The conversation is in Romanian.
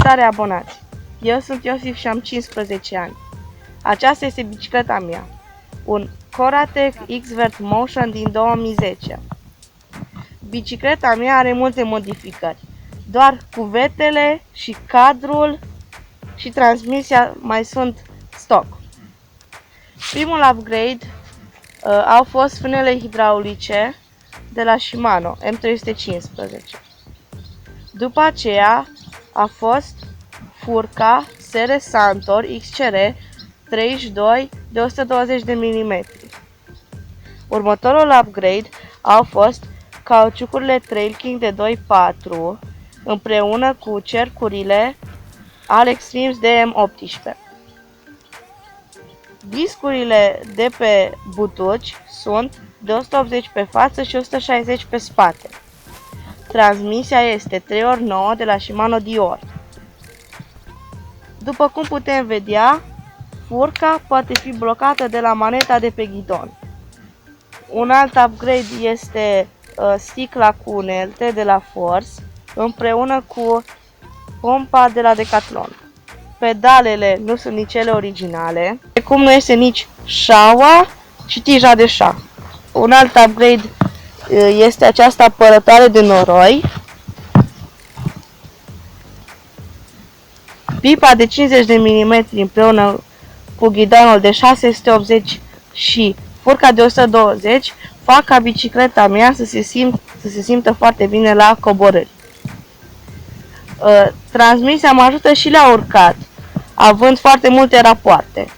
Salutare abonați! Eu sunt Iosif și am 15 ani. Aceasta este bicicleta mea, un Coratec X-Vert Motion din 2010. Bicicleta mea are multe modificări, doar cuvetele și cadrul și transmisia mai sunt stock. Primul upgrade au fost frânele hidraulice de la Shimano M315. După aceea a fost furca SR Santor XCR 32 de 120 de mm. Următorul upgrade au fost cauciucurile Trail King de 2.4 împreună cu cercurile Alex Films DM18. Discurile de pe butuci sunt de 180 pe față și 160 pe spate. Transmisia este 3x9 de la Shimano Dior. După cum putem vedea, furca poate fi blocată de la maneta de pe ghidon. Un alt upgrade este sticla cu unelte de la Force împreună cu pompa de la Decathlon. Pedalele nu sunt nici ele originale, cum nu este nici șaua și tija de șa. Un alt upgrade este această apărătoare de noroi, pipa de 50 de mm împreună cu ghidonul de 680 și furca de 120 fac ca bicicleta mea să se simtă foarte bine la coborâri. Transmisia mă ajută și la urcat, având foarte multe rapoarte.